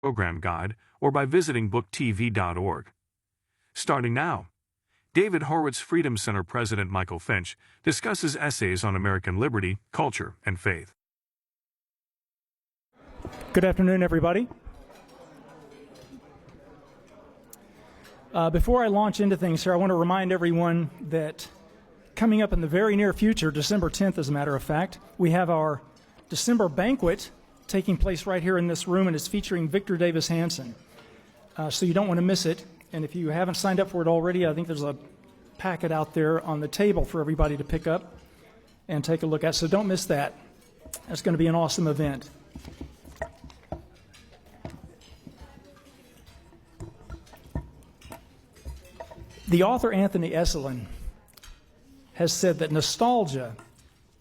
program guide or by visiting booktv.org. Starting now, David Horowitz Freedom Center President Michael Finch discusses essays on American liberty, culture, and faith. Good afternoon, everybody. Before I launch into things here, I want to remind everyone that coming up in the very near future, December 10th, as a matter of fact, we have our December banquet taking place right here in this room, and it's featuring Victor Davis Hanson. So you don't want to miss it. And if you haven't signed up for it already, I think there's a packet out there on the table for everybody to pick up and take a look at. So don't miss that. That's going to be an awesome event. The author Anthony Esolen has said that nostalgia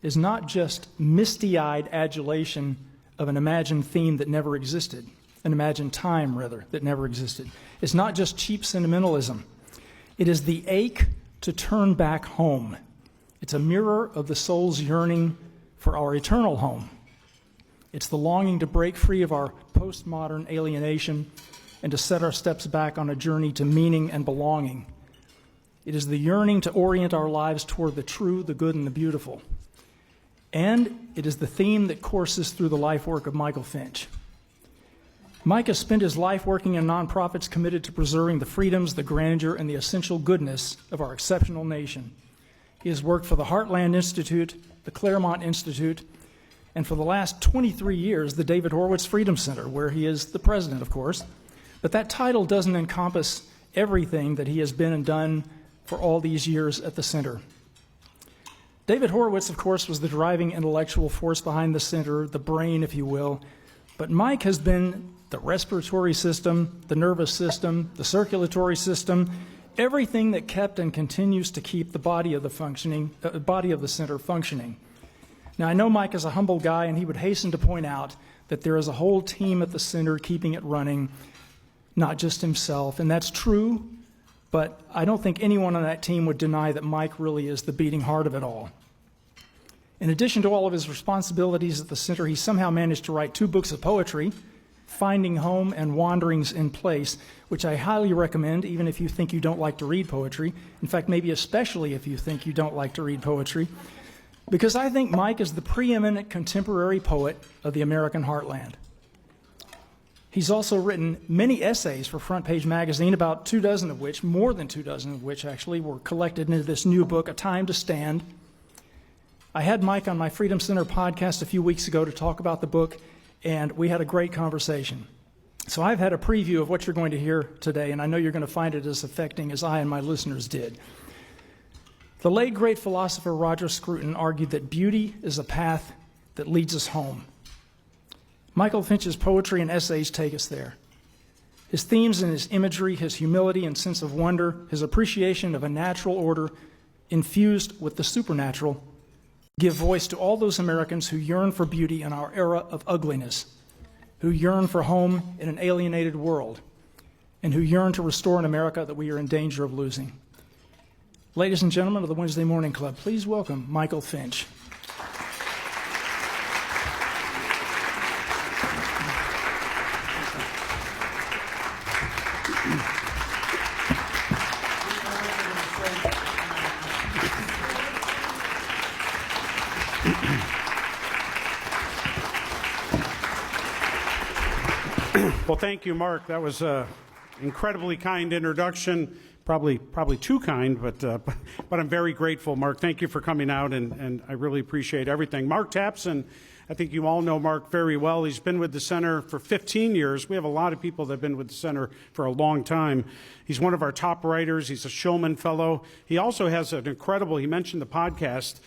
is not just misty-eyed adulation of an imagined theme that never existed, an imagined time, rather, that never existed. It's not just cheap sentimentalism. It is the ache to turn back home. It's a mirror of the soul's yearning for our eternal home. It's the longing to break free of our postmodern alienation and to set our steps back on a journey to meaning and belonging. It is the yearning to orient our lives toward the true, the good, and the beautiful. And it is the theme that courses through the life work of Michael Finch. Mike has spent his life working in nonprofits committed to preserving the freedoms, the grandeur, and the essential goodness of our exceptional nation. He has worked for the Heartland Institute, the Claremont Institute, and for the last 23 years, the David Horowitz Freedom Center, where he is the president, of course. But that title doesn't encompass everything that he has been and done for all these years at the center. David Horowitz, of course, was the driving intellectual force behind the center, the brain, if you will. But Mike has been the respiratory system, the nervous system, the circulatory system, everything that kept and continues to keep the body of the center functioning. Now, I know Mike is a humble guy, and he would hasten to point out that there is a whole team at the center keeping it running, not just himself. And that's true, but I don't think anyone on that team would deny that Mike really is the beating heart of it all. In addition to all of his responsibilities at the center, he somehow managed to write 2 books of poetry, Finding Home and Wanderings in Place, which I highly recommend, even if you think you don't like to read poetry. In fact, maybe especially if you think you don't like to read poetry, because I think Mike is the preeminent contemporary poet of the American heartland. He's also written many essays for Front Page Magazine, about 24 of which, more than 24 of which actually, were collected into this new book, A Time to Stand. I had Mike on my Freedom Center podcast a few weeks ago to talk about the book, and we had a great conversation. So I've had a preview of what you're going to hear today, and I know you're going to find it as affecting as I and my listeners did. The late great philosopher Roger Scruton argued that beauty is a path that leads us home. Michael Finch's poetry and essays take us there. His themes and his imagery, his humility and sense of wonder, his appreciation of a natural order infused with the supernatural, give voice to all those Americans who yearn for beauty in our era of ugliness, who yearn for home in an alienated world, and who yearn to restore an America that we are in danger of losing. Ladies and gentlemen of the Wednesday Morning Club, please welcome Michael Finch. Well, thank you, Mark. That was an incredibly kind introduction. Probably too kind, but I'm very grateful, Mark. Thank you for coming out, and I really appreciate everything. Mark Tapson, I think you all know Mark very well. He's been with the center for 15 years. We have a lot of people that have been with the center for a long time. He's one of our top writers. He's a Shulman Fellow. He also has an incredible, he mentioned the podcast.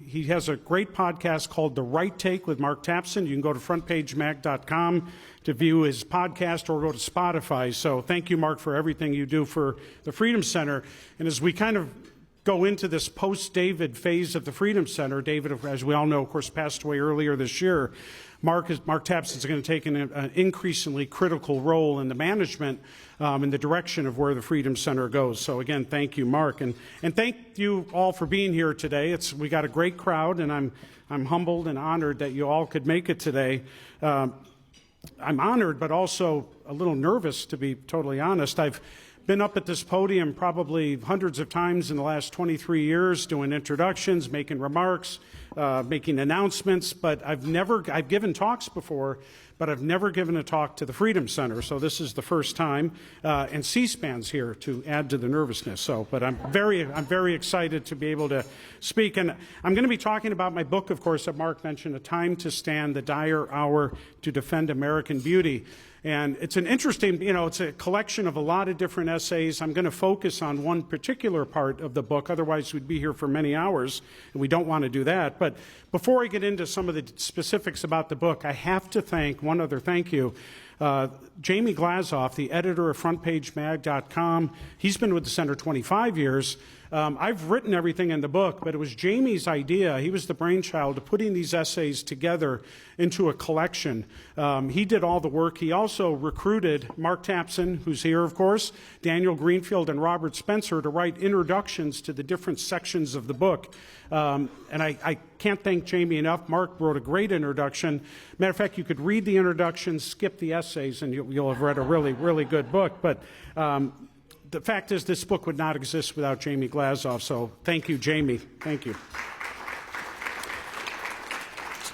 He has a great podcast called The Right Take with Mark Tapson. You can go to frontpagemag.com to view his podcast or go to Spotify. So thank you, Mark, for everything you do for the Freedom Center. And as we kind of go into this post-David phase of the Freedom Center, David, as we all know, of course, passed away earlier this year. Mark Tapson is going to take an increasingly critical role in the management in the direction of where the Freedom Center goes. So again, thank you, Mark, and thank you all for being here today. We got a great crowd, and I'm humbled and honored that you all could make it today. I'm honored, but also a little nervous, to be totally honest. I've been up at this podium probably hundreds of times in the last 23 years, doing introductions, making remarks, making announcements, but I've given talks before, but I've never given a talk to the Freedom Center, so this is the first time, and C-SPAN's here to add to the nervousness. But I'm very excited to be able to speak, and I'm going to be talking about my book, of course, that Mark mentioned, A Time to Stand, The Dire Hour to Defend American Beauty. And it's an interesting, it's a collection of a lot of different essays. I'm going to focus on one particular part of the book, otherwise we'd be here for many hours, and we don't want to do that. But before I get into some of the specifics about the book, I have to thank, one other thank you, Jamie Glazov, the editor of FrontPageMag.com. He's been with the Center 25 years. I've written everything in the book, but it was Jamie's idea. He was the brainchild of putting these essays together into a collection. He did all the work. He also recruited Mark Tapson, who's here, of course, Daniel Greenfield, and Robert Spencer to write introductions to the different sections of the book. And I can't thank Jamie enough. Mark wrote a great introduction. Matter of fact, you could read the introduction, skip the essays, and you'll have read a really, really good book. But the fact is, this book would not exist without Jamie Glazov, so thank you, Jamie. Thank you.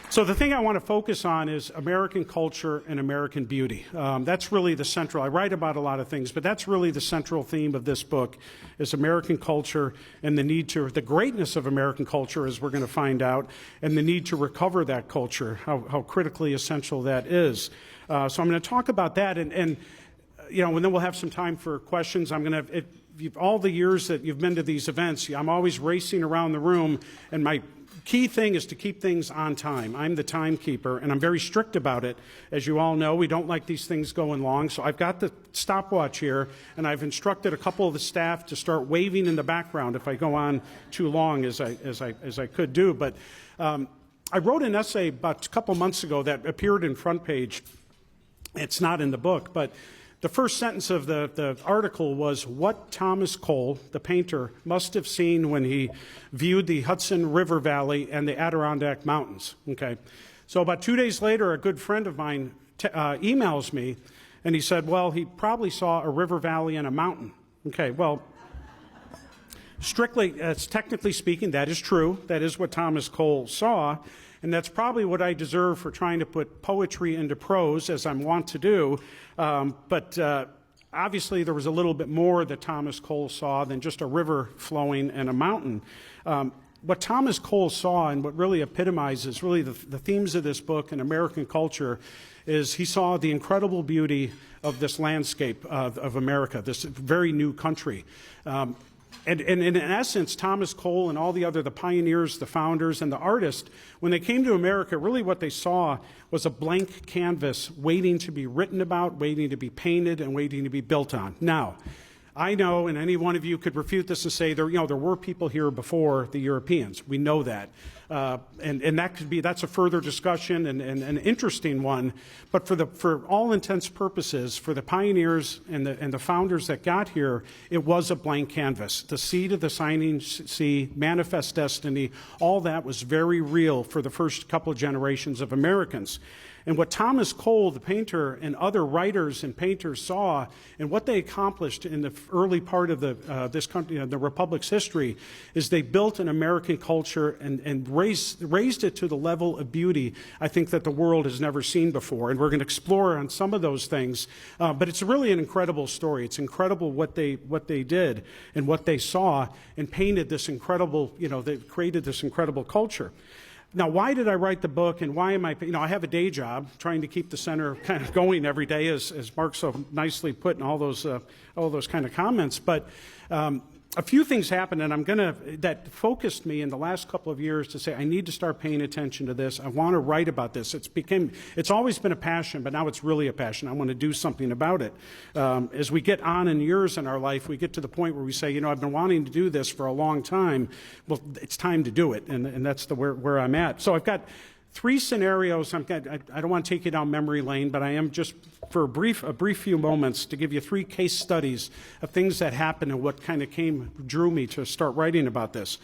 So the thing I want to focus on is American culture and American beauty. That's really the central. I write about a lot of things, but that's really the central theme of this book is American culture and the greatness of American culture, as we're going to find out, and the need to recover that culture, how critically essential that is. So I'm going to talk about that, and then we'll have some time for questions. All the years that you've been to these events, I'm always racing around the room, and my key thing is to keep things on time. I'm the timekeeper, and I'm very strict about it. As you all know, we don't like these things going long, so I've got the stopwatch here, and I've instructed a couple of the staff to start waving in the background if I go on too long, as I could do. But I wrote an essay about a couple months ago that appeared in Front Page. It's not in the book, but the first sentence of the article was what Thomas Cole, the painter, must have seen when he viewed the Hudson River Valley and the Adirondack Mountains. Okay, so about 2 days later, a good friend of mine emails me, and he said, well, he probably saw a river valley and a mountain. Okay, well, technically speaking, that is true. That is what Thomas Cole saw. And that's probably what I deserve for trying to put poetry into prose, as I'm wont to do. But obviously, there was a little bit more that Thomas Cole saw than just a river flowing and a mountain. What Thomas Cole saw, and what really epitomizes really the themes of this book and American culture, is he saw the incredible beauty of this landscape of America, this very new country. And in essence, Thomas Cole and all the pioneers, the founders, and the artists, when they came to America, really what they saw was a blank canvas waiting to be written about, waiting to be painted, and waiting to be built on. Now, I know, and any one of you could refute this and say there were people here before the Europeans. We know that. And that's a further discussion and an interesting one. But for all intents and purposes, for the pioneers and the founders that got here, it was a blank canvas. The seed of the shining sea, manifest destiny, all that was very real for the first couple of generations of Americans. And what Thomas Cole, the painter, and other writers and painters saw, and what they accomplished in the early part of this country, the Republic's history, is they built an American culture and raised it to the level of beauty I think that the world has never seen before. And we're going to explore on some of those things. But it's really an incredible story. It's incredible what they did and what they saw and painted this incredible, they created this incredible culture. Now, why did I write the book, and why am I have a day job trying to keep the center kind of going every day, as Mark so nicely put in all those kind of comments. But a few things happened, and that focused me in the last couple of years to say I need to start paying attention to this. I want to write about this. It's always been a passion, but now it's really a passion. I want to do something about it. As we get on in years in our life, we get to the point where we say, I've been wanting to do this for a long time. Well, it's time to do it, and that's where I'm at. So I've got three scenarios. I don't want to take you down memory lane, but I am just for a brief few moments to give you three case studies of things that happened and what kind of drew me to start writing about this.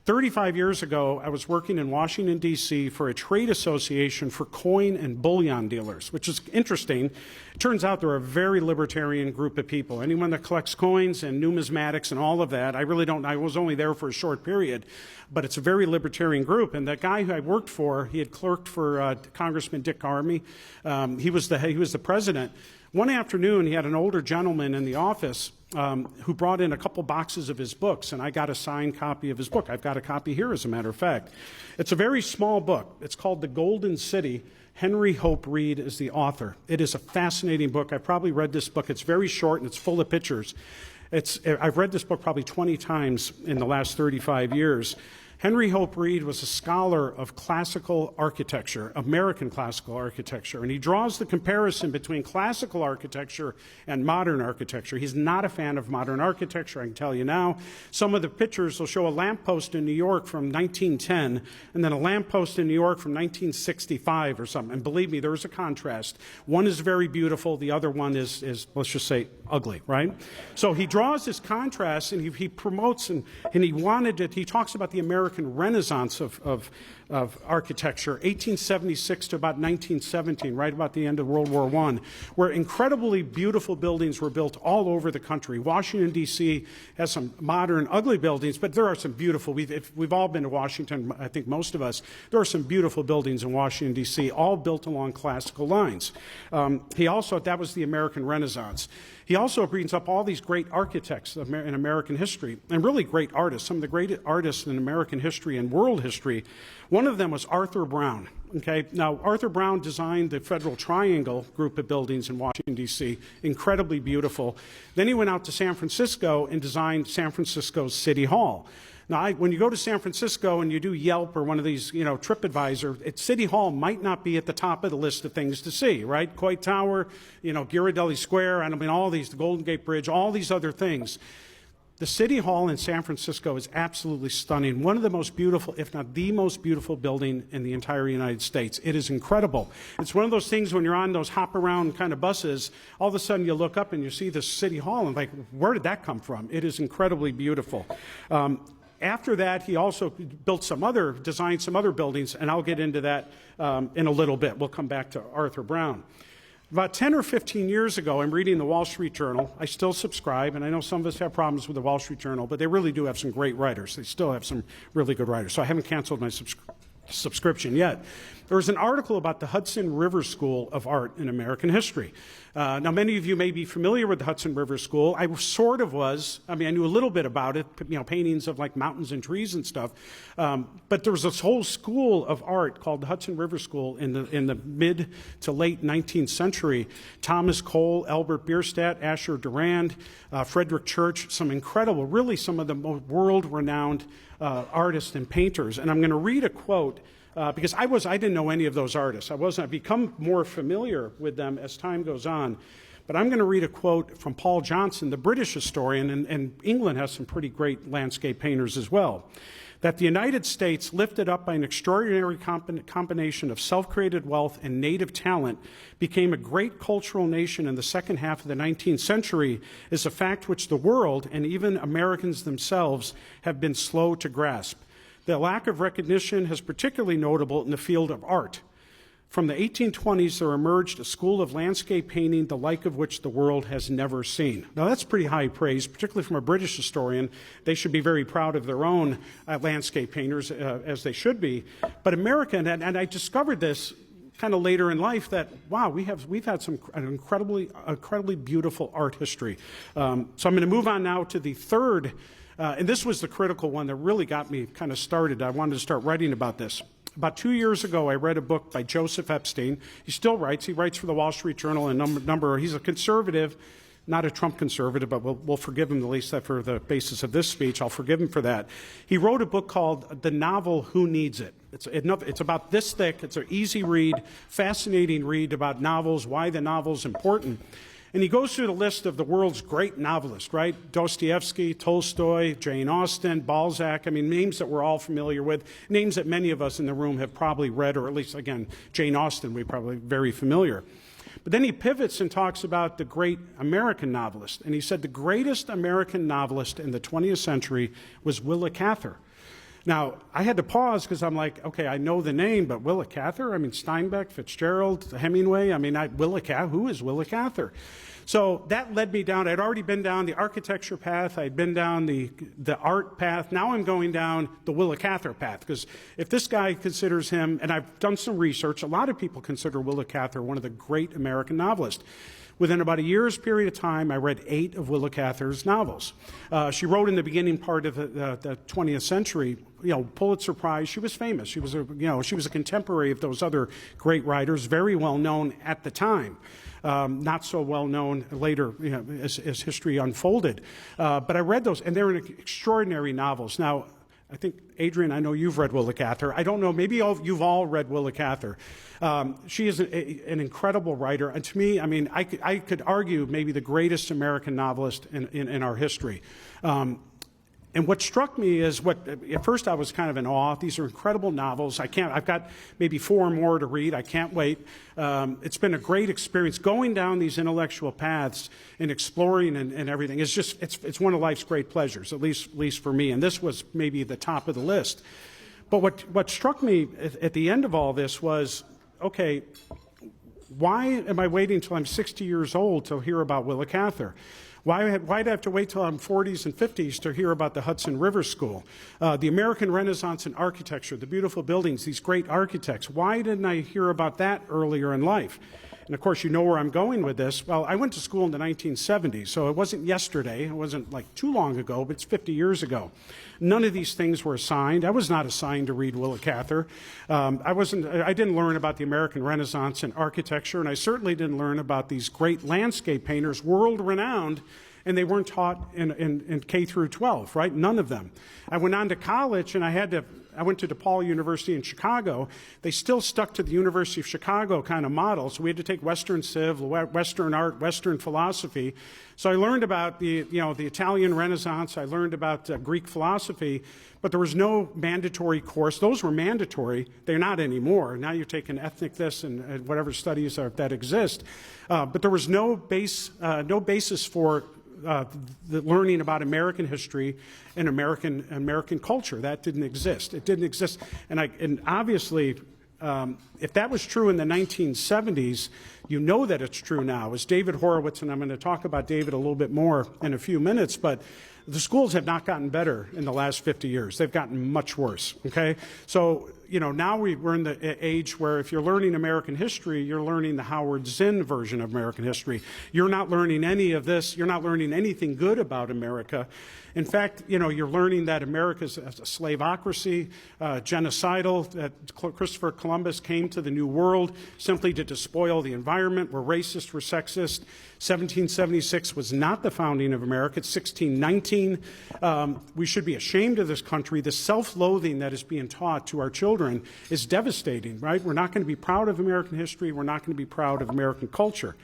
35 years ago, I was working in Washington, D.C. for a trade association for coin and bullion dealers, which is interesting. It turns out they're a very libertarian group of people. Anyone that collects coins and numismatics and all of that, I was only there for a short period, but it's a very libertarian group. And that guy who I worked for, he had clerked for Congressman Dick Armey. He was the president. One afternoon, he had an older gentleman in the office who brought in a couple boxes of his books, and I got a signed copy of his book. I've got a copy here, as a matter of fact. It's a very small book. It's called The Golden City. Henry Hope Reed is the author. It is a fascinating book. I've probably read this book. It's very short, and it's full of pictures. I've read this book probably 20 times in the last 35 years. Henry Hope Reed was a scholar of classical architecture, American classical architecture, and he draws the comparison between classical architecture and modern architecture. He's not a fan of modern architecture, I can tell you now. Some of the pictures will show a lamppost in New York from 1910, and then a lamppost in New York from 1965 or something. And believe me, there's a contrast. One is very beautiful, the other one is let's just say, ugly, right? So he draws this contrast, and he promotes, and he talks about the American Renaissance of architecture, 1876 to about 1917, right about the end of World War I, where incredibly beautiful buildings were built all over the country. Washington, D.C. has some modern, ugly buildings, but there are some beautiful. We've all been to Washington, I think most of us. There are some beautiful buildings in Washington, D.C., all built along classical lines. That was the American Renaissance. He also brings up all these great architects in American history, and really great artists, some of the great artists in American history and world history. One of them was Arthur Brown. Okay, now Arthur Brown designed the Federal Triangle group of buildings in Washington, D.C., incredibly beautiful. Then he went out to San Francisco and designed San Francisco's City Hall. Now, when you go to San Francisco and you do Yelp or one of these, TripAdvisor, City Hall might not be at the top of the list of things to see, right? Coit Tower, Ghirardelli Square, all these, the Golden Gate Bridge, all these other things. The City Hall in San Francisco is absolutely stunning. One of the most beautiful, if not the most beautiful building in the entire United States. It is incredible. It's one of those things when you're on those hop around kind of buses, all of a sudden you look up and you see the City Hall and like, where did that come from? It is incredibly beautiful. After that, he also designed some other buildings, and I'll get into that in a little bit. We'll come back to Arthur Brown. About 10 or 15 years ago, I'm reading the Wall Street Journal. I still subscribe, and I know some of us have problems with the Wall Street Journal, but they really do have some great writers. They still have some really good writers, so I haven't canceled my subscription yet. There was an article about the Hudson River School of Art in American history. Now, many of you may be familiar with the Hudson River School. I sort of was. I knew a little bit about it, paintings of like mountains and trees and stuff. But there was this whole school of art called the Hudson River School in the mid to late 19th century. Thomas Cole, Albert Bierstadt, Asher Durand, Frederick Church, some of the most world-renowned artists and painters. And I'm going to read a quote because I didn't know any of those artists. I've become more familiar with them as time goes on. But I'm going to read a quote from Paul Johnson, the British historian, and England has some pretty great landscape painters as well. That the United States, lifted up by an extraordinary combination of self-created wealth and native talent, became a great cultural nation in the second half of the 19th century is a fact which the world, and even Americans themselves, have been slow to grasp. The lack of recognition is particularly notable in the field of art. From the 1820s, there emerged a school of landscape painting, the like of which the world has never seen. Now, that's pretty high praise, particularly from a British historian. They should be very proud of their own landscape painters, as they should be. But America, and I discovered this kind of later in life, that, wow, we've had an incredibly beautiful art history. So I'm going to move on now to the third, and this was the critical one that really got me kind of started. I wanted to start writing about this. About 2 years ago, I read a book by Joseph Epstein. He still writes. He writes for the Wall Street Journal and he's a conservative, not a Trump conservative, but we'll forgive him, at least that for the basis of this speech. I'll forgive him for that. He wrote a book called The Novel, Who Needs It? It's about this thick. It's an easy read, fascinating read about novels, why the novel's important. And he goes through the list of the world's great novelists, right? Dostoevsky, Tolstoy, Jane Austen, Balzac. Names that we're all familiar with, names that many of us in the room have probably read, or at least, again, Jane Austen, we're probably very familiar. But then he pivots and talks about the great American novelist. And he said the greatest American novelist in the 20th century was Willa Cather. Now, I had to pause because I'm like, okay, I know the name, but Willa Cather? I mean, Steinbeck, Fitzgerald, Hemingway? I mean, Willa Cather, who is Willa Cather? So that led me down. I'd already been down the architecture path. I'd been down the art path. Now I'm going down the Willa Cather path, because if this guy considers him, and I've done some research, a lot of people consider Willa Cather one of the great American novelists. Within about a year's period of time, I read 8 of Willa Cather's novels. She wrote in the beginning part of the 20th century, Pulitzer Prize. She was famous. She was a contemporary of those other great writers, very well known at the time. Not so well known later, as history unfolded. But I read those, and they're extraordinary novels. Now, I think, Adrian, I know you've read Willa Cather. I don't know, maybe you've all read Willa Cather. She is an incredible writer, and to me, I mean, I could argue maybe the greatest American novelist in our history. And what struck me is at first I was kind of in awe. These are incredible novels. I've got maybe 4 more to read. I can't wait. It's been a great experience going down these intellectual paths and exploring and everything. It's one of life's great pleasures, at least for me. And this was maybe the top of the list. But what struck me at the end of all this was, okay, why am I waiting until I'm 60 years old to hear about Willa Cather? Why'd I have to wait till I'm 40s and 50s to hear about the Hudson River School, the American Renaissance in architecture, the beautiful buildings, these great architects? Why didn't I hear about that earlier in life? And of course, you know where I'm going with this. Well, I went to school in the 1970s, so it wasn't yesterday. It wasn't like too long ago, but it's 50 years ago. None of these things were assigned. I was not assigned to read Willa Cather. I didn't learn about the American Renaissance in architecture, and I certainly didn't learn about these great landscape painters, world-renowned, and they weren't taught in K through 12, right? None of them. I went on to college, and I went to DePaul University in Chicago. They still stuck to the University of Chicago kind of model, so we had to take Western Civ, Western art, Western philosophy. So I learned about the Italian Renaissance. I learned about Greek philosophy, but there was no mandatory course. Those were mandatory. They're not anymore. Now you're taking ethnic this and whatever studies that exist. But there was no basis for the learning about American history and American culture. That didn't exist. It didn't exist. And obviously, if that was true in the 1970s, you know that it's true now. As David Horowitz, and I'm going to talk about David a little bit more in a few minutes, but the schools have not gotten better in the last 50 years. They've gotten much worse, okay? So, now we're in the age where if you're learning American history, you're learning the Howard Zinn version of American history. You're not learning any of this. You're not learning anything good about America. In fact, you're learning that America's a slaveocracy, genocidal, that Christopher Columbus came to the New World simply to despoil the environment. We're racist, we're sexist. 1776 was not the founding of America. It's 1619. We should be ashamed of this country. The self-loathing that is being taught to our children is devastating, right? We're not going to be proud of American history. We're not going to be proud of American culture.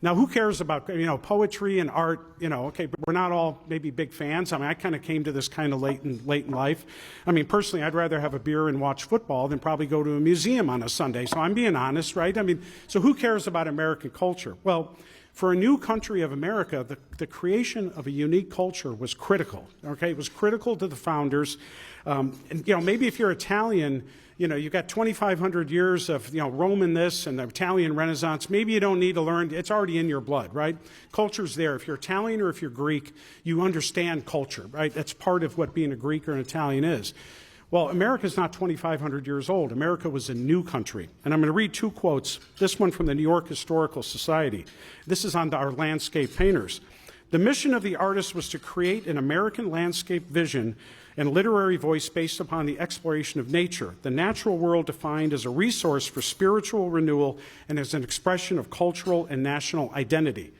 Now, who cares about, poetry and art, okay, but we're not all maybe big fans. I mean, I kind of came to this kind of late in life. I mean, personally, I'd rather have a beer and watch football than probably go to a museum on a Sunday. So I'm being honest, right? I mean, so who cares about American culture? Well, for a new country of America, the creation of a unique culture was critical, okay? It was critical to the founders. And, maybe if you're Italian, you've got 2,500 years of, Roman this and the Italian Renaissance. Maybe you don't need to learn. It's already in your blood, right? Culture's there. If you're Italian or if you're Greek, you understand culture, right? That's part of what being a Greek or an Italian is. Well, America's not 2,500 years old. America was a new country. And I'm going to read 2 quotes. This one from the New York Historical Society. This is on our landscape painters. The mission of the artist was to create an American landscape vision and literary voice based upon the exploration of nature, the natural world defined as a resource for spiritual renewal and as an expression of cultural and national identity.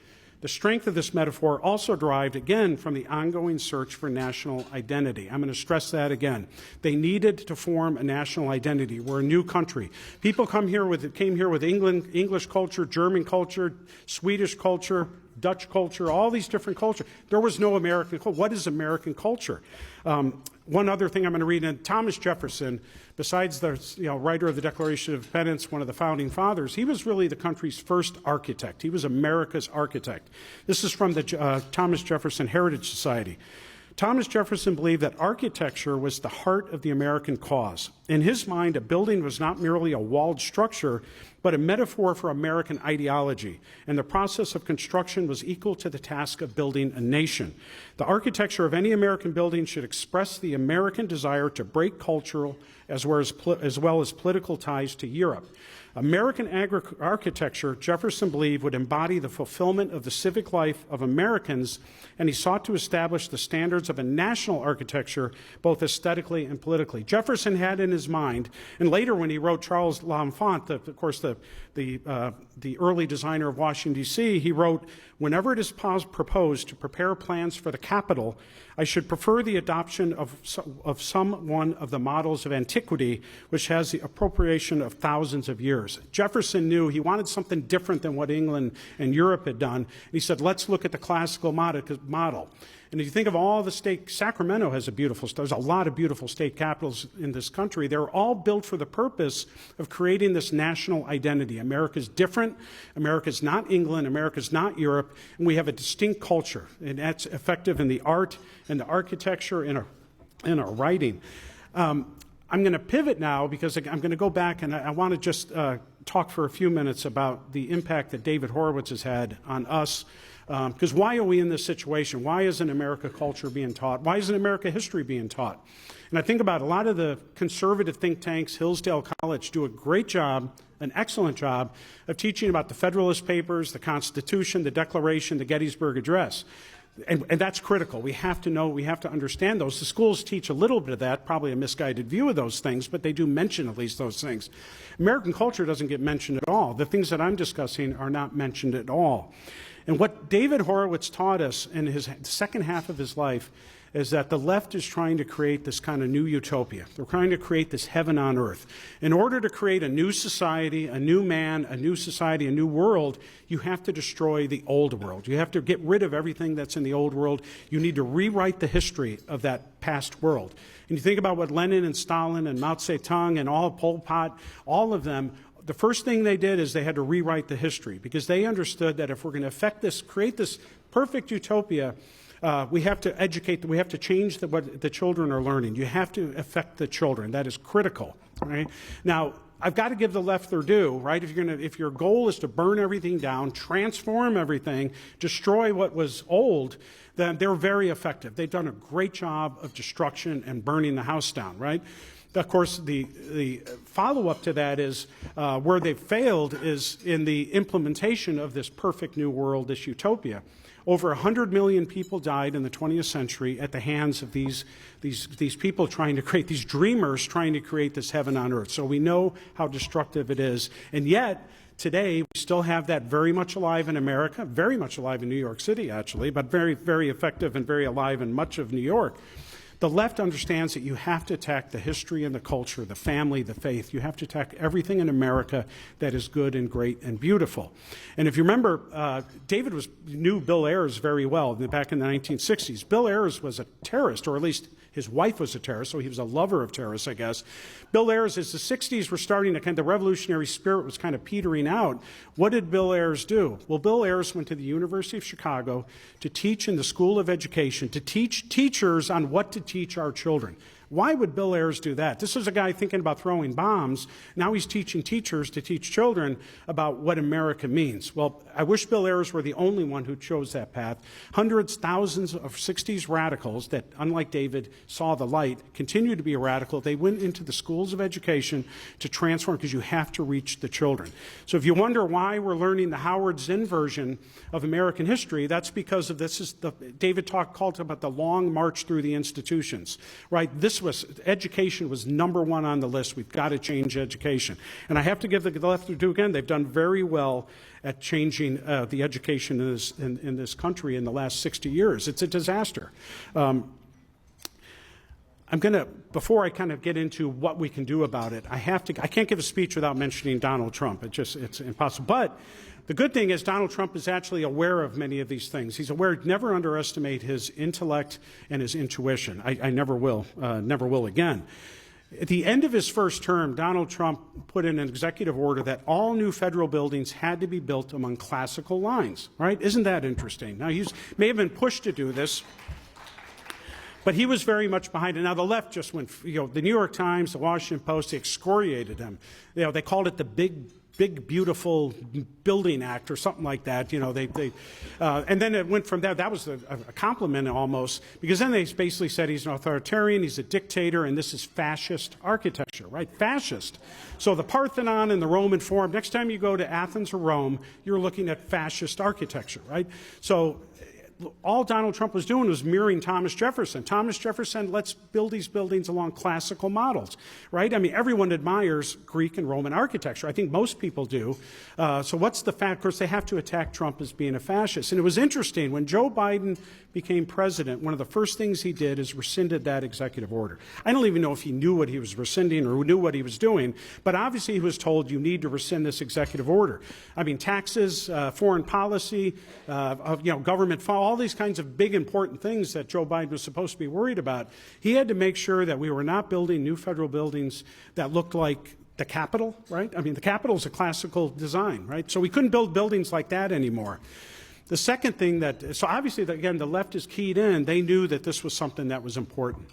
The strength of this metaphor also derived, again, from the ongoing search for national identity. I'm going to stress that again. They needed to form a national identity. We're a new country. People came here with English culture, German culture, Swedish culture, Dutch culture, all these different cultures. There was no American culture. What is American culture? One other thing I'm going to read, and Thomas Jefferson, besides the writer of the Declaration of Independence, one of the founding fathers, he was really the country's first architect. He was America's architect. This is from the Thomas Jefferson Heritage Society. Thomas Jefferson believed that architecture was the heart of the American cause. In his mind, a building was not merely a walled structure, but a metaphor for American ideology, and the process of construction was equal to the task of building a nation. The architecture of any American building should express the American desire to break cultural as well as political ties to Europe. American architecture, Jefferson believed, would embody the fulfillment of the civic life of Americans, and he sought to establish the standards of a national architecture, both aesthetically and politically. Jefferson had in his mind, and later when he wrote Charles L'Enfant, of course the early designer of Washington, D.C., he wrote, "Whenever it is proposed to prepare plans for the Capitol, I should prefer the adoption of some one of the models of antiquity, which has the appropriation of thousands of years." Jefferson knew he wanted something different than what England and Europe had done. He said, let's look at the classical model. And if you think of all the state, Sacramento has there's a lot of beautiful state capitals in this country. They're all built for the purpose of creating this national identity. America's different. America's not England. America's not Europe. And we have a distinct culture. And that's effective in the art and the architecture and our writing. I'm going to pivot now because I'm going to go back and I want to just talk for a few minutes about the impact that David Horowitz has had on us. Because why are we in this situation? Why isn't America culture being taught? Why isn't America history being taught? And I think about a lot of the conservative think tanks, Hillsdale College, do a great job, an excellent job, of teaching about the Federalist Papers, the Constitution, the Declaration, the Gettysburg Address. And that's critical. We have to know, we have to understand those. The schools teach a little bit of that, probably a misguided view of those things, but they do mention at least those things. American culture doesn't get mentioned at all. The things that I'm discussing are not mentioned at all. And what David Horowitz taught us in his second half of his life is that the left is trying to create this kind of new utopia. They're trying to create this heaven on earth. In order to create a new society, a new man, a new society, a new world, you have to destroy the old world. You have to get rid of everything that's in the old world. You need to rewrite the history of that past world. And you think about what Lenin and Stalin and Mao Zedong and all Pol Pot, all of them, the first thing they did is they had to rewrite the history because they understood that if we're going to affect this, create this perfect utopia, we have to educate, we have to change what the children are learning. You have to affect the children. That is critical, right? Now, I've got to give the left their due, right? If your goal is to burn everything down, transform everything, destroy what was old, then they're very effective. They've done a great job of destruction and burning the house down, right? Of course, the follow-up to that is where they've failed is in the implementation of this perfect new world, this utopia. Over 100 million people died in the 20th century at the hands of these people trying to create, these dreamers trying to create this heaven on earth. So we know how destructive it is. And yet, today, we still have that very much alive in America, very much alive in New York City, actually, but very, very effective and very alive in much of New York. The left understands that you have to attack the history and the culture, the family, the faith. You have to attack everything in America that is good and great and beautiful. And if you remember, David knew Bill Ayers very well back in the 1960s. Bill Ayers was a terrorist, or at least his wife was a terrorist, so he was a lover of terrorists, I guess. Bill Ayers, as the 60s were starting to the revolutionary spirit was kind of petering out, what did Bill Ayers do? Well, Bill Ayers went to the University of Chicago to teach in the School of Education, to teach teachers on what to teach our children. Why would Bill Ayers do that? This is a guy thinking about throwing bombs. Now he's teaching teachers to teach children about what America means. Well, I wish Bill Ayers were the only one who chose that path. Hundreds, thousands of 60s radicals that, unlike David, saw the light, continue to be a radical. They went into the schools of education to transform because you have to reach the children. So if you wonder why we're learning the Howard Zinn version of American history, that's because of David called about the long march through the institutions, right? Education was number one on the list. We've got to change education. And I have to give the left their due again. They've done very well at changing the education in this country in the last 60 years. It's a disaster. I'm going to, before I kind of get into what we can do about it, I can't give a speech without mentioning Donald Trump. It's impossible. But the good thing is Donald Trump is actually aware of many of these things. He's aware, never underestimate his intellect and his intuition. I never will again. At the end of his first term, Donald Trump put in an executive order that all new federal buildings had to be built among classical lines, right? Isn't that interesting? Now, he may have been pushed to do this. But he was very much behind it. Now, the left just went, the New York Times, the Washington Post, they excoriated him. They called it the big, beautiful building act or something like that. And then it went from there. That was a compliment almost, because then they basically said he's an authoritarian, he's a dictator, and this is fascist architecture, right? Fascist. So the Parthenon and the Roman Forum, next time you go to Athens or Rome, you're looking at fascist architecture, right? So all Donald Trump was doing was mirroring Thomas Jefferson. Thomas Jefferson, let's build these buildings along classical models, right? I mean, everyone admires Greek and Roman architecture. I think most people do. So what's the fact? Of course, they have to attack Trump as being a fascist. And it was interesting, when Joe Biden became president, one of the first things he did is rescinded that executive order. I don't even know if he knew what he was rescinding or knew what he was doing, but obviously he was told, you need to rescind this executive order. I mean, taxes, foreign policy, government, all these kinds of big, important things that Joe Biden was supposed to be worried about. He had to make sure that we were not building new federal buildings that looked like the Capitol, right? I mean, the Capitol is a classical design, right? So we couldn't build buildings like that anymore. The second thing so obviously, again, the left is keyed in. They knew that this was something that was important.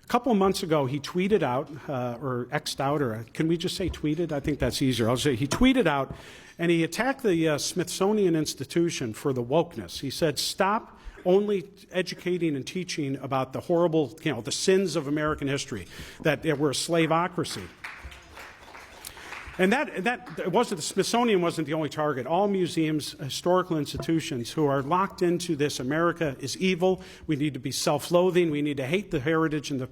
A couple of months ago, he tweeted out, or X'd out, or can we just say tweeted? I think that's easier. I'll say he tweeted out, and he attacked the Smithsonian Institution for the wokeness. He said, stop only educating and teaching about the horrible, the sins of American history, that we're a slaveocracy. And that wasn't, the Smithsonian wasn't the only target. All museums, historical institutions who are locked into this, America is evil, we need to be self-loathing, we need to hate the heritage and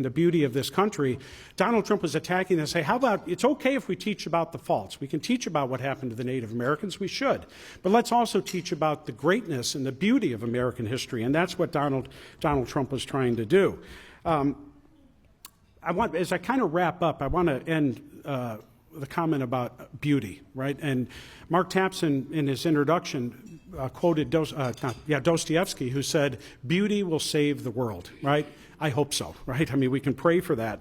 the beauty of this country. Donald Trump was attacking and say, how about, it's okay if we teach about the faults. We can teach about what happened to the Native Americans, we should. But let's also teach about the greatness and the beauty of American history, and that's what Donald Trump was trying to do. As I kind of wrap up, I want to end the comment about beauty, right? And Mark Tapson, in his introduction, quoted Dostoevsky, who said, beauty will save the world, right? I hope so, right? I mean, we can pray for that.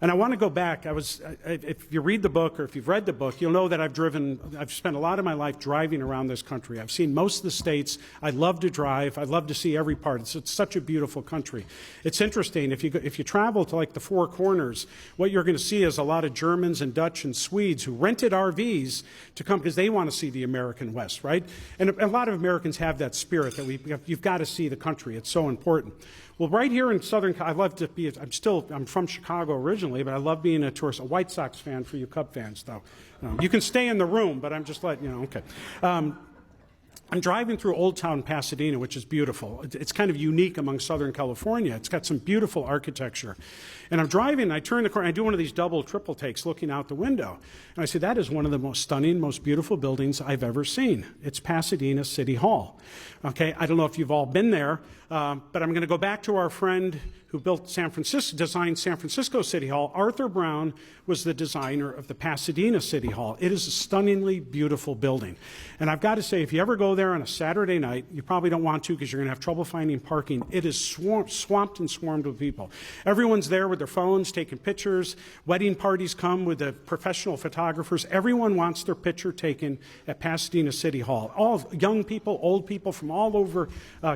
And I want to go back. If you read the book, or if you've read the book, you'll know that I've spent a lot of my life driving around this country. I've seen most of the states. I love to drive. I love to see every part. It's such a beautiful country. It's interesting. If you travel to like the Four Corners, what you're going to see is a lot of Germans and Dutch and Swedes who rented RVs to come because they want to see the American West, right? And a lot of Americans have that spirit that you've got to see the country. It's so important. Well, right here in Southern, I love to be, I'm from Chicago originally, but I love being a tourist, a White Sox fan for you Cub fans, though. You can stay in the room, but I'm just letting you know, okay. I'm driving through Old Town Pasadena, which is beautiful. It's kind of unique among Southern California. It's got some beautiful architecture. And I'm driving, and I turn the corner, and I do one of these double, triple takes looking out the window. And I say, that is one of the most stunning, most beautiful buildings I've ever seen. It's Pasadena City Hall. Okay, I don't know if you've all been there, but I'm going to go back to our friend who designed San Francisco City Hall. Arthur Brown was the designer of the Pasadena City Hall. It is a stunningly beautiful building. And I've got to say, if you ever go there on a Saturday night, you probably don't want to because you're going to have trouble finding parking. It is swamped and swarmed with people. Everyone's there with their phones, taking pictures. Wedding parties come with the professional photographers. Everyone wants their picture taken at Pasadena City Hall. All young people, old people from all over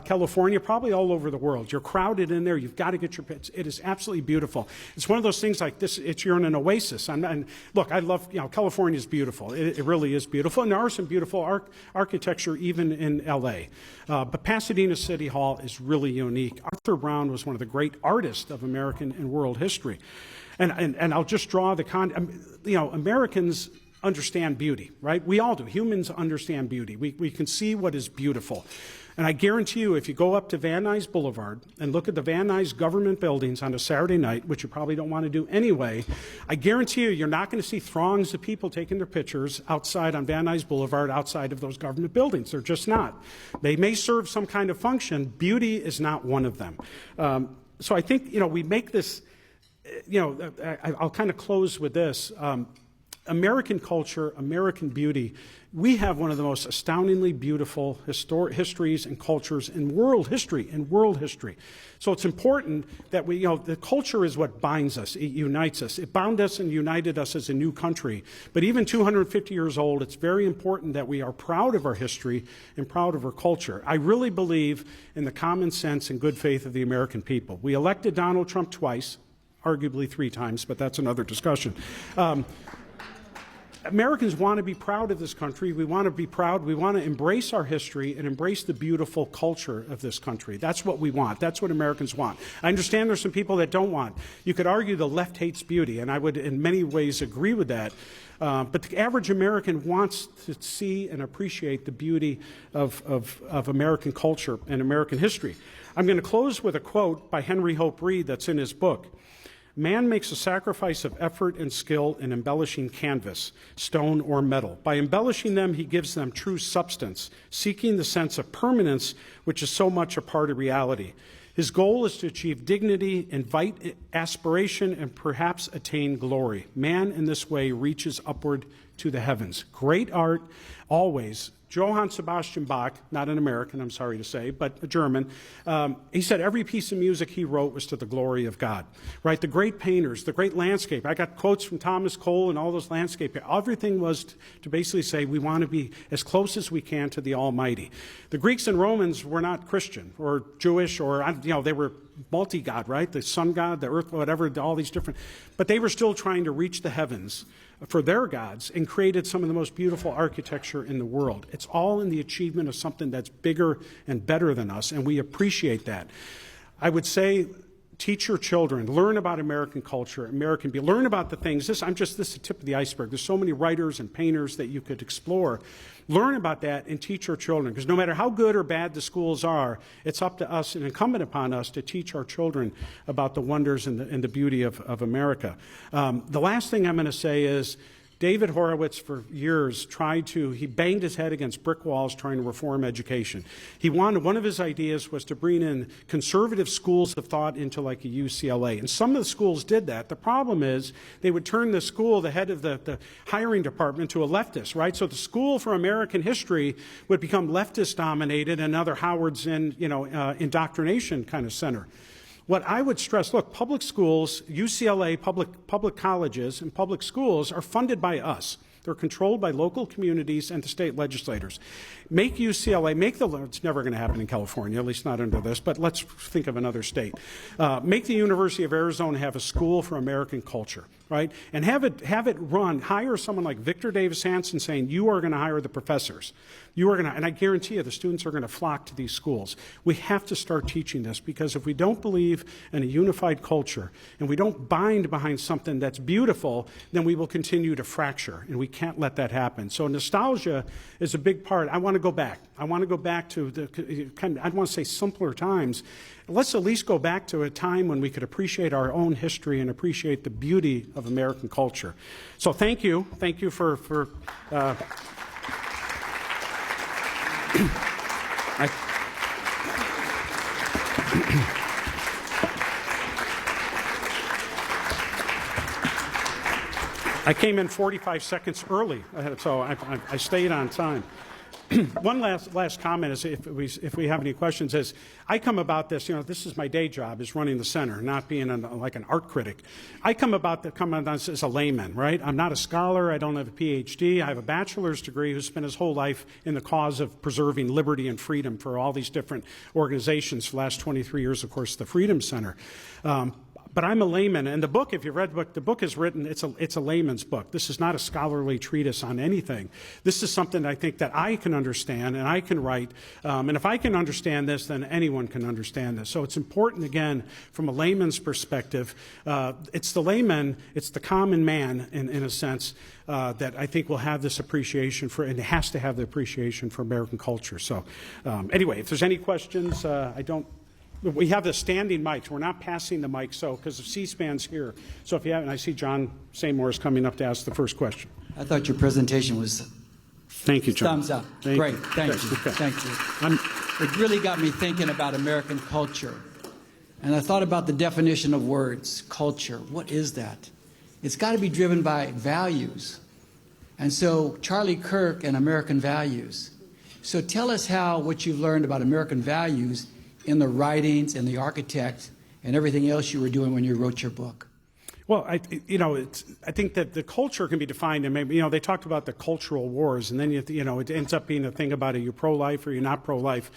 California, probably all over the world. You're crowded in there. You've got to get your picture. It is absolutely beautiful. It's one of those things like this. You're in an oasis. And look, I love, California is beautiful. It really is beautiful. And there are some beautiful architecture even in L.A. But Pasadena City Hall is really unique. Arthur Brown was one of the great artists of American and world history. And I'll just draw Americans understand beauty, right? We all do. Humans understand beauty. We can see what is beautiful. And I guarantee you, if you go up to Van Nuys Boulevard and look at the Van Nuys government buildings on a Saturday night, which you probably don't want to do anyway, I guarantee you're not going to see throngs of people taking their pictures outside on Van Nuys Boulevard, outside of those government buildings. They're just not. They may serve some kind of function. Beauty is not one of them. So I think, we make this, I'll kind of close with this. American culture, American beauty, we have one of the most astoundingly beautiful histories and cultures in world history, So it's important that the culture is what binds us, it unites us. It bound us and united us as a new country. But even 250 years old, it's very important that we are proud of our history and proud of our culture. I really believe in the common sense and good faith of the American people. We elected Donald Trump twice, arguably 3 times, but that's another discussion. Americans want to be proud of this country. We want to be proud. We want to embrace our history and embrace the beautiful culture of this country. That's what we want. That's what Americans want. I understand there's some people that don't want. You could argue the left hates beauty, and I would in many ways agree with that. But the average American wants to see and appreciate the beauty of American culture and American history. I'm going to close with a quote by Henry Hope Reed that's in his book. Man makes a sacrifice of effort and skill in embellishing canvas, stone, or metal. By embellishing them, he gives them true substance, seeking the sense of permanence, which is so much a part of reality. His goal is to achieve dignity, invite aspiration, and perhaps attain glory. Man, in this way, reaches upward to the heavens. Great art, always. Johann Sebastian Bach, not an American, I'm sorry to say, but a German, he said every piece of music he wrote was to the glory of God, right? The great painters, the great landscape. I got quotes from Thomas Cole and all those landscape. Everything was to basically say we want to be as close as we can to the Almighty. The Greeks and Romans were not Christian or Jewish or, they were multi-God, right? The sun god, the earth, whatever, all these different, but they were still trying to reach the heavens for their gods and created some of the most beautiful architecture in the world. It's all in the achievement of something that's bigger and better than us, and we appreciate that. I would say teach your children, learn about American culture, American beauty, learn about the things. This is the tip of the iceberg. There's so many writers and painters that you could explore. Learn about that and teach our children, because no matter how good or bad the schools are, it's up to us and incumbent upon us to teach our children about the wonders and the beauty of America. The last thing I'm going to say is David Horowitz, for years, he banged his head against brick walls trying to reform education. One of his ideas was to bring in conservative schools of thought into like a UCLA. And some of the schools did that. The problem is they would turn the head of the hiring department, to a leftist, right? So the School for American History would become leftist dominated, and another Howard's indoctrination kind of center. What I would stress, look, public schools, UCLA, public colleges, and public schools are funded by us. They're controlled by local communities and the state legislators. Make UCLA, it's never going to happen in California, at least not under this, but let's think of another state. Make the University of Arizona have a school for American culture, right? And have it run, hire someone like Victor Davis Hanson saying, you are going to hire the professors. And I guarantee you the students are going to flock to these schools. We have to start teaching this, because if we don't believe in a unified culture and we don't bind behind something that's beautiful, then we will continue to fracture, and we can't let that happen. So nostalgia is a big part. I want to go back. I want to go back to I want to say simpler times. Let's at least go back to a time when we could appreciate our own history and appreciate the beauty of American culture. So thank you. Thank you for I came in 45 seconds early, so I stayed on time. One last comment is, if we have any questions, is I come about this, this is my day job, is running the center, not being like an art critic. I come about this as a layman, right? I'm not a scholar. I don't have a PhD. I have a bachelor's degree who spent his whole life in the cause of preserving liberty and freedom for all these different organizations. For the last 23 years, of course, the Freedom Center. But I'm a layman, and the book, if you read the book is written, it's a layman's book. This is not a scholarly treatise on anything. This is something I think that I can understand and I can write. And if I can understand this, then anyone can understand this. So it's important, again, from a layman's perspective. It's the layman, it's the common man, in a sense, that I think will have this appreciation for, and has to have the appreciation for American culture. So anyway, if there's any questions, we have the standing mics. We're not passing the mic, because C-SPAN's here. So if you haven't, I see John Seymour is coming up to ask the first question. I thought your presentation was Thank you, John. thumbs up. Thank Great. you. Thank you. Okay. Thank you. It really got me thinking about American culture. And I thought about the definition of words, culture. What is that? It's got to be driven by values. And so Charlie Kirk and American values. So tell us what you've learned about American values in the writings and the architect and everything else you were doing when you wrote your book. Well, I think that the culture can be defined, and maybe, they talked about the cultural wars, and then, it ends up being a thing about are you pro-life or you're not pro-life.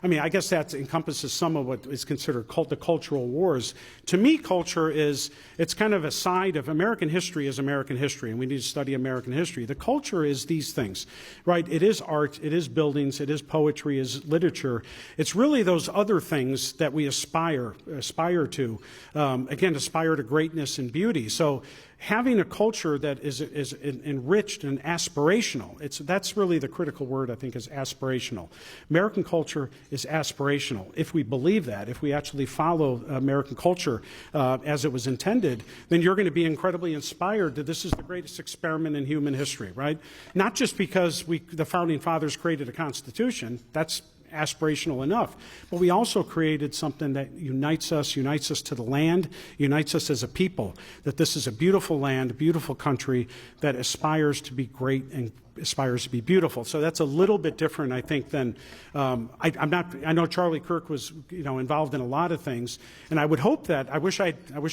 I mean, I guess that encompasses some of what is considered the cultural wars. To me, culture it's kind of a side of American history is American history, and we need to study American history. The culture is these things, right? It is art, it is buildings, it is poetry, it is literature. It's really those other things that we aspire to, again, aspire to greatness and beauty. So having a culture that is enriched and aspirational, that's really the critical word, I think, is aspirational. American culture is aspirational. If we believe that, if we actually follow American culture as it was intended, then you're going to be incredibly inspired that this is the greatest experiment in human history, right? Not just because the Founding Fathers created a Constitution, that's aspirational enough, but we also created something that unites us to the land, unites us as a people, that this is a beautiful land, a beautiful country that aspires to be great and aspires to be beautiful. So that's a little bit different, I think, than I know Charlie Kirk was, involved in a lot of things, and I would hope that I wish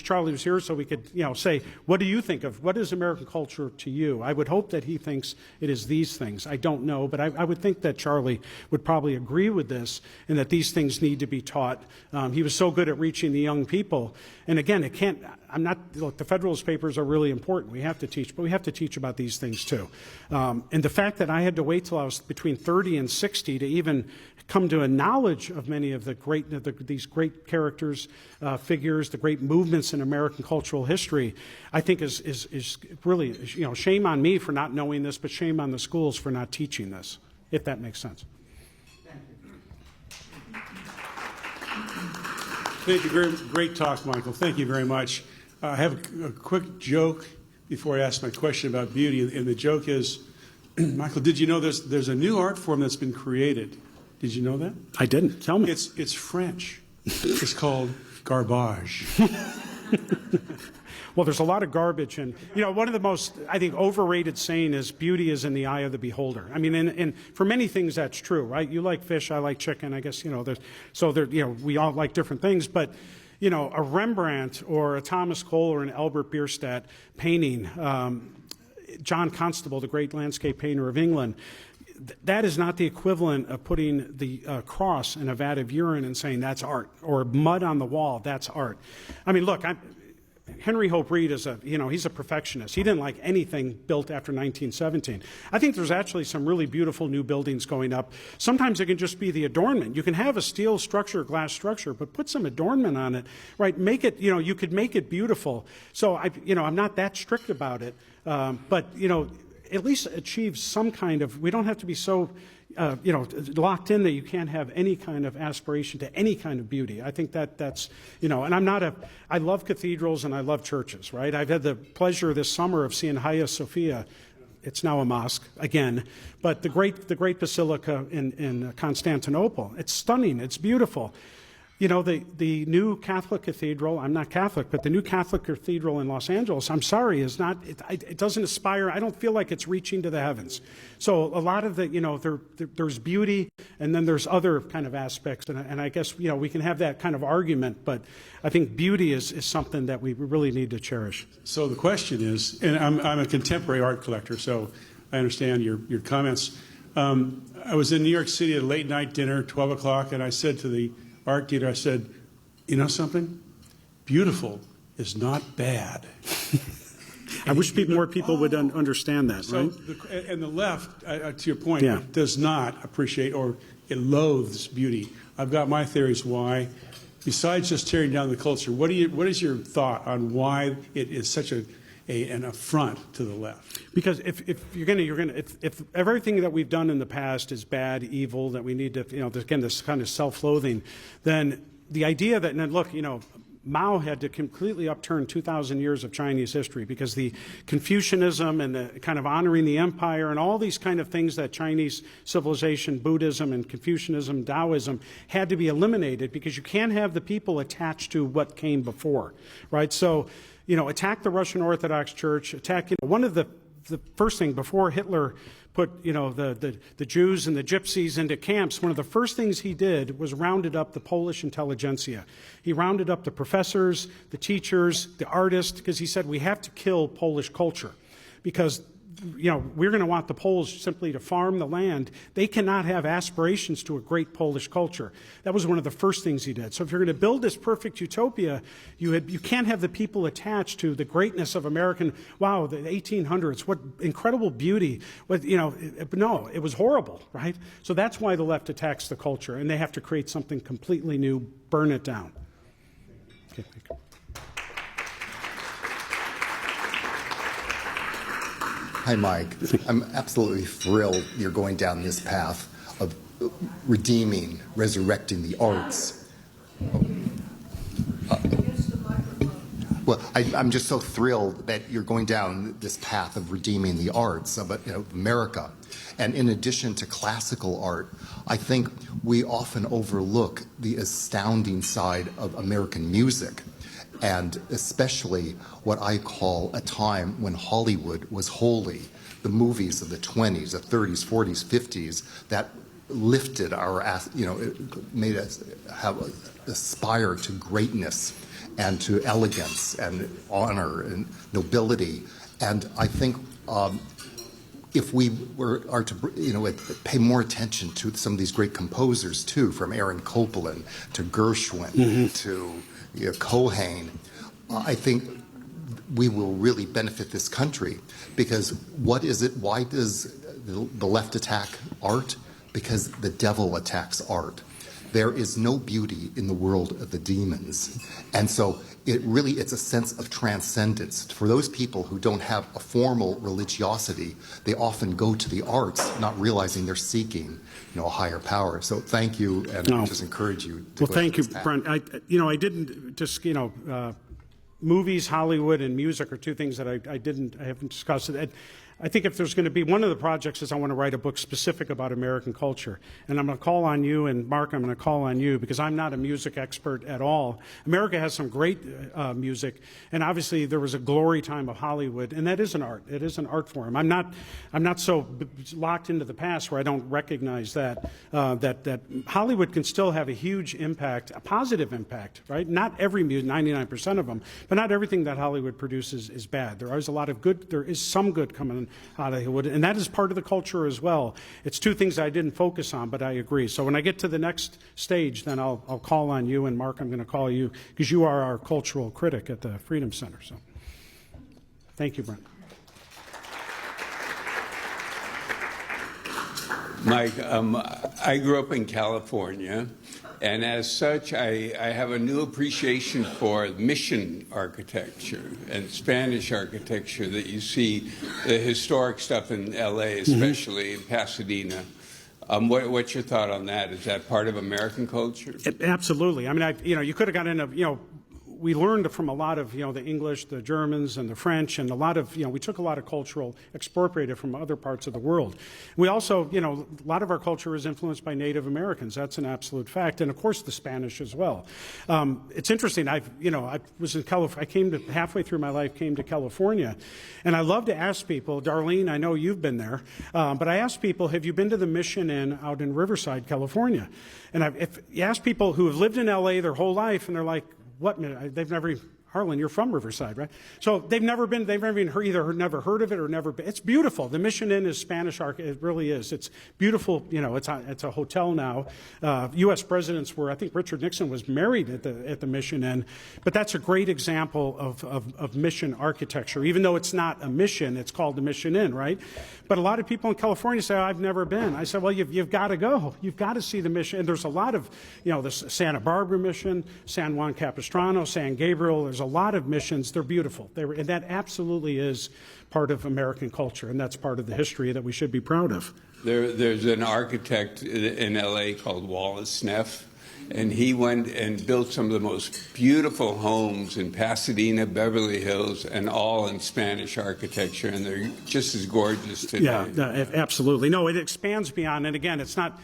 Charlie was here so we could, say, what do you think of what is American culture to you? I would hope that he thinks it is these things. I don't know, but I would think that Charlie would probably agree with this, and that these things need to be taught. He was so good at reaching the young people, and again, look, the Federalist Papers are really important. We have to teach, but we have to teach about these things too. And the fact that I had to wait till I was between 30 and 60 to even come to a knowledge of many of these great characters, figures, the great movements in American cultural history, I think is really, shame on me for not knowing this, but shame on the schools for not teaching this, if that makes sense. Thank you. Great talk, Michael. Thank you very much. I have a quick joke before I ask my question about beauty, and the joke is, Michael, did you know there's a new art form that's been created? Did you know that? I didn't. Tell me. It's French. It's called garbage. Well, there's a lot of garbage, and one of the most, I think, overrated saying is beauty is in the eye of the beholder. I mean, and for many things that's true, right? You like fish, I like chicken. I guess we all like different things, but a Rembrandt or a Thomas Cole or an Albert Bierstadt painting, John Constable, the great landscape painter of England, that is not the equivalent of putting the cross in a vat of urine and saying that's art, or mud on the wall, that's art. I mean, look, Henry Hope Reed is he's a perfectionist. He didn't like anything built after 1917. I think there's actually some really beautiful new buildings going up. Sometimes it can just be the adornment. You can have a steel structure, glass structure, but put some adornment on it, right? Make it, you could make it beautiful. So I'm not that strict about it, but at least achieve some kind of, we don't have to be so locked in that you can't have any kind of aspiration to any kind of beauty. I think that's, and I love cathedrals and I love churches, right? I've had the pleasure this summer of seeing Hagia Sophia. It's now a mosque again, but the great basilica in Constantinople. It's stunning. It's beautiful. The new Catholic cathedral, I'm not Catholic, but the new Catholic cathedral in Los Angeles, I'm sorry, is not, it doesn't aspire, I don't feel like it's reaching to the heavens. So a lot of there's beauty, and then there's other kind of aspects, and I guess, we can have that kind of argument, but I think beauty is something that we really need to cherish. So the question is, and I'm a contemporary art collector, so I understand your comments. I was in New York City at a late night dinner, 12 o'clock, and I said to the art dealer, I said, you know something? Beautiful is not bad. I wish more people would understand that, so right? And the left, to your point, does not appreciate, or it loathes beauty. I've got my theories why. Besides just tearing down the culture, what is your thought on why it is such an affront to the left? Because if everything that we've done in the past is bad, evil, that we need to, again, this kind of self-loathing, then the idea that, and look, Mao had to completely upturn 2,000 years of Chinese history because the Confucianism and the kind of honoring the empire and all these kind of things that Chinese civilization, Buddhism and Confucianism, Taoism had to be eliminated because you can't have the people attached to what came before, right? So, attack the Russian Orthodox Church, attack, one of the the first thing before Hitler put, you know, the Jews and the gypsies into camps, one of the first things he did was rounded up the Polish intelligentsia. He rounded up the professors, the teachers, the artists, because he said we have to kill Polish culture because, you know, we're going to want the Poles simply to farm the land. They cannot have aspirations to a great Polish culture. That was one of the first things he did. So if you're going to build this perfect utopia, you can't have the people attached to the greatness of American, wow, the 1800s, what incredible beauty. What, you know, no, it was horrible, right? So that's why the left attacks the culture, and they have to create something completely new, burn it down. Okay, thank you. Hi, Mike. I'm absolutely thrilled you're going down this path of redeeming, resurrecting the arts. Well, I'm just so thrilled that you're going down this path of redeeming the arts of, you know, America. And in addition to classical art, I think we often overlook the astounding side of American music, and especially what I call a time when Hollywood was holy, the movies of the 20s, the 30s, 40s, 50s that lifted our, you know, it made us aspire to greatness and to elegance and honor and nobility. And I think if we are to, you know, pay more attention to some of these great composers too, from Aaron Copland to Gershwin to Cohen, I think we will really benefit this country, because what is it? Why does the left attack art? Because the devil attacks art. There is no beauty in the world of the demons. And so it's a sense of transcendence. For those people who don't have a formal religiosity, they often go to the arts, not realizing they're seeking, you know, a higher power. So thank you, and I just encourage you to well, thank you, Brent. I didn't just, you know, movies, Hollywood, and music are two things that I haven't discussed. I think if there's going to be one of the projects is I want to write a book specific about American culture. And I'm going to call on you, and Mark, I'm going to call on you, because I'm not a music expert at all. America has some great music, and obviously there was a glory time of Hollywood, and that is an art. It is an art form. I'm not so locked into the past where I don't recognize that Hollywood can still have a huge impact, a positive impact, right? Not every music, 99% of them, but not everything that Hollywood produces is bad. There is a lot of good. There is some good coming out of Hollywood, and that is part of the culture as well. It's two things I didn't focus on, but I agree. So when I get to the next stage, then I'll call on you, and Mark, I'm going to call you, because you are our cultural critic at the Freedom Center. So thank you, Brent. Mike, I grew up in California, and as such, I have a new appreciation for mission architecture and Spanish architecture that you see, the historic stuff in L.A., especially in Pasadena. What's your thought on that? Is that part of American culture? Absolutely. I mean, you could have got into, we learned from a lot of, the English, the Germans, and the French, and a lot of, we took a lot of cultural, expropriated from other parts of the world. We also, a lot of our culture is influenced by Native Americans. That's an absolute fact. And of course, the Spanish as well. It's interesting. I was in California. Halfway through my life, came to California. And I love to ask people, Darlene, I know you've been there, but I ask people, have you been to the Mission Inn out in Riverside, California? And if you ask people who have lived in LA their whole life, and they're like, what? They've never, Harlan, you're from Riverside, right? So they've never either never heard of it or never been. It's beautiful. The Mission Inn is Spanish it really is. It's beautiful. It's a hotel now. U.S. presidents were, I think Richard Nixon was married at the Mission Inn. But that's a great example of mission architecture. Even though it's not a mission, it's called the Mission Inn, right? But a lot of people in California say, I've never been. I said, well, you've got to go. You've got to see the mission. And there's a lot of, the Santa Barbara mission, San Juan Capistrano, San Gabriel. There's a lot of missions. They're beautiful. And that absolutely is part of American culture, and that's part of the history that we should be proud of. There's an architect in L.A. called Wallace Neff, and he went and built some of the most beautiful homes in Pasadena, Beverly Hills, and all in Spanish architecture, and they're just as gorgeous today. Yeah, absolutely. No, it expands beyond, and again, it's not,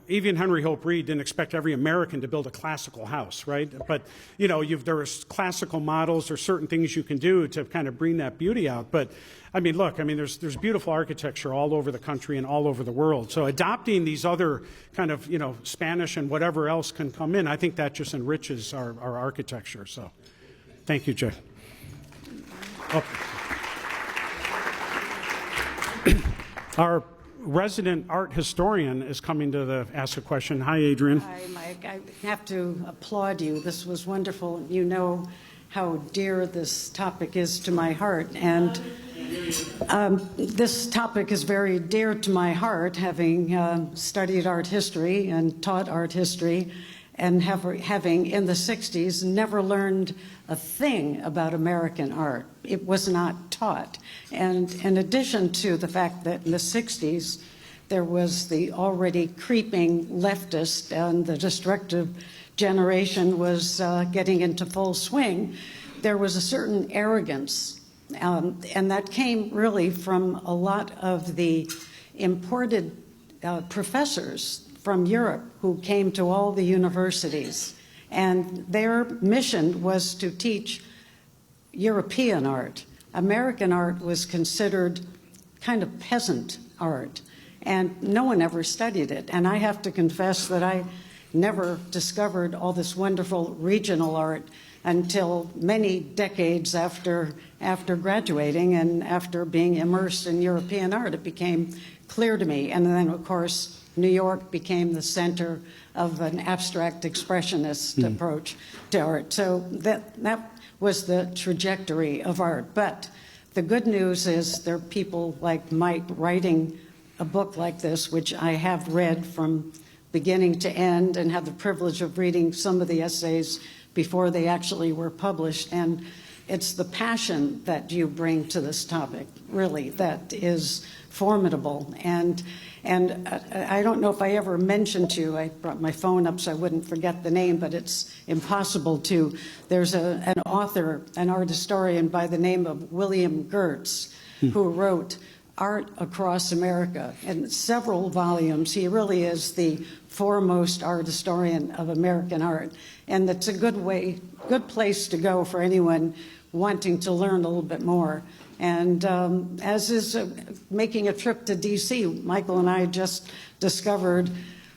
even Henry Hope Reed didn't expect every American to build a classical house, right? But, there's classical models or certain things you can do to kind of bring that beauty out. But, look, there's beautiful architecture all over the country and all over the world. So adopting these other kind of, Spanish and whatever else can come in, I think that just enriches our architecture. So thank you, Jay. Oh. Our resident art historian is coming to ask a question. Hi, Adrian. Hi, Mike. I have to applaud you. This was wonderful. You know how dear this topic is to my heart. And this topic is very dear to my heart, having studied art history and taught art history, and having in the 60s never learned a thing about American art. It was not taught. And in addition to the fact that in the 60s there was the already creeping leftist and the destructive generation was getting into full swing, there was a certain arrogance. And that came really from a lot of the imported professors from Europe who came to all the universities. And their mission was to teach European art. American art was considered kind of peasant art, and no one ever studied it. And I have to confess that I never discovered all this wonderful regional art until many decades after graduating and after being immersed in European art. It became clear to me. And then, of course, New York became the center of an abstract expressionist approach to art. So that was the trajectory of art. But the good news is there are people like Mike writing a book like this, which I have read from beginning to end and had the privilege of reading some of the essays before they actually were published. And it's the passion that you bring to this topic, really, that is formidable. And I don't know if I ever mentioned to you, I brought my phone up so I wouldn't forget the name, but it's impossible to. There's an author, an art historian by the name of William Gertz, who wrote Art Across America in several volumes. He really is the foremost art historian of American art. And it's a good place to go for anyone wanting to learn a little bit more. And as is making a trip to D.C., Michael and I just discovered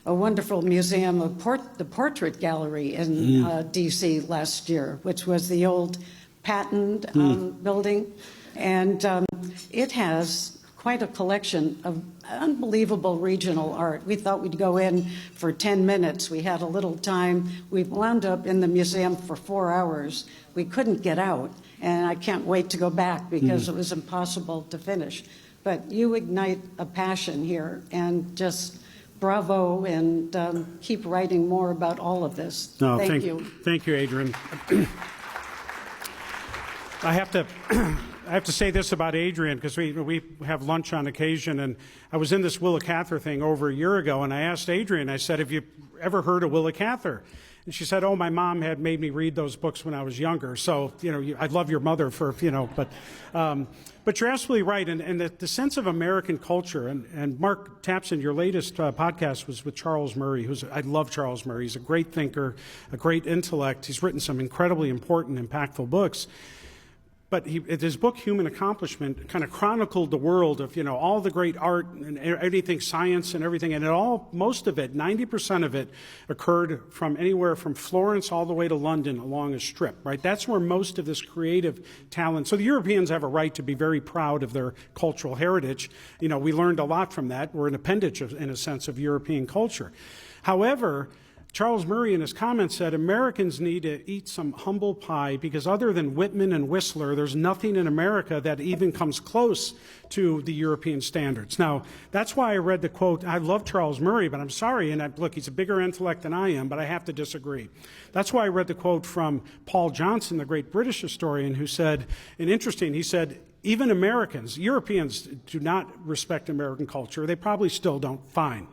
a wonderful museum of the Portrait Gallery in D.C. last year, which was the old Patton building. And it has quite a collection of unbelievable regional art. We thought we'd go in for 10 minutes. We had a little time. We wound up in the museum for 4 hours. We couldn't get out. And I can't wait to go back because it was impossible to finish. But you ignite a passion here, and just bravo, and keep writing more about all of this. No, thank you. Thank you, Adrian. I have to say this about Adrian, because we have lunch on occasion, and I was in this Willa Cather thing over a year ago, and I asked Adrian, I said, have you ever heard of Willa Cather? And she said, oh, my mom had made me read those books when I was younger. So, I love your mother for, but you're absolutely right. And the sense of American culture, and Mark Tapson, your latest podcast was with Charles Murray, I love Charles Murray. He's a great thinker, a great intellect. He's written some incredibly important, impactful books. But his book, Human Accomplishment, kind of chronicled the world of, all the great art and anything, science and everything. And most of it, 90% of it, occurred from anywhere from Florence all the way to London along a strip, right? That's where most of this creative talent. So the Europeans have a right to be very proud of their cultural heritage. We learned a lot from that. We're an appendage, in a sense, of European culture. However, Charles Murray in his comments said Americans need to eat some humble pie because other than Whitman and Whistler, there's nothing in America that even comes close to the European standards. Now, that's why I read the quote. I love Charles Murray, but I'm sorry, and look, he's a bigger intellect than I am, but I have to disagree. That's why I read the quote from Paul Johnson, the great British historian, who said, and interesting, he said, even Europeans do not respect American culture. They probably still don't. Fine.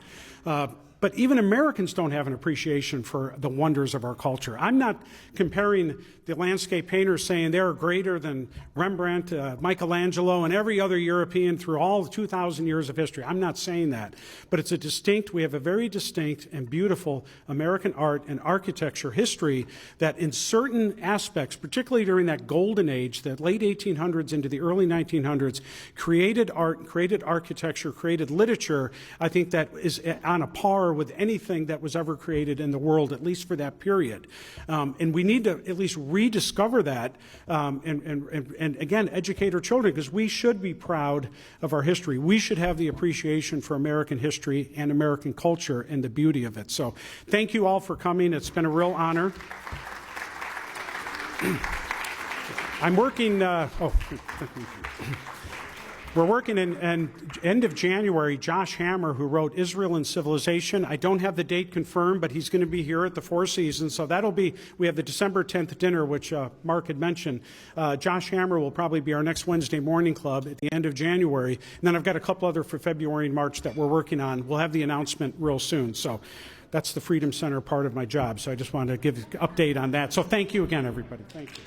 but even Americans don't have an appreciation for the wonders of our culture. I'm not comparing the landscape painters saying they're greater than Rembrandt, Michelangelo, and every other European through all 2,000 years of history. I'm not saying that. But it's a distinct, we have a very distinct and beautiful American art and architecture history that in certain aspects, particularly during that golden age, the late 1800s into the early 1900s, created art, created architecture, created literature, I think that is on a par with anything that was ever created in the world, at least for that period. And we need to at least rediscover that and again, educate our children, because we should be proud of our history. We should have the appreciation for American history and American culture and the beauty of it. So thank you all for coming. It's been a real honor. I'm working, we're working in end of January, Josh Hammer, who wrote Israel and Civilization. I don't have the date confirmed, but he's going to be here at the Four Seasons. So that'll be, we have the December 10th dinner, which Mark had mentioned. Josh Hammer will probably be our next Wednesday morning club at the end of January. And then I've got a couple other for February and March that we're working on. We'll have the announcement real soon. So that's the Freedom Center part of my job. So I just wanted to give an update on that. So thank you again, everybody. Thank you.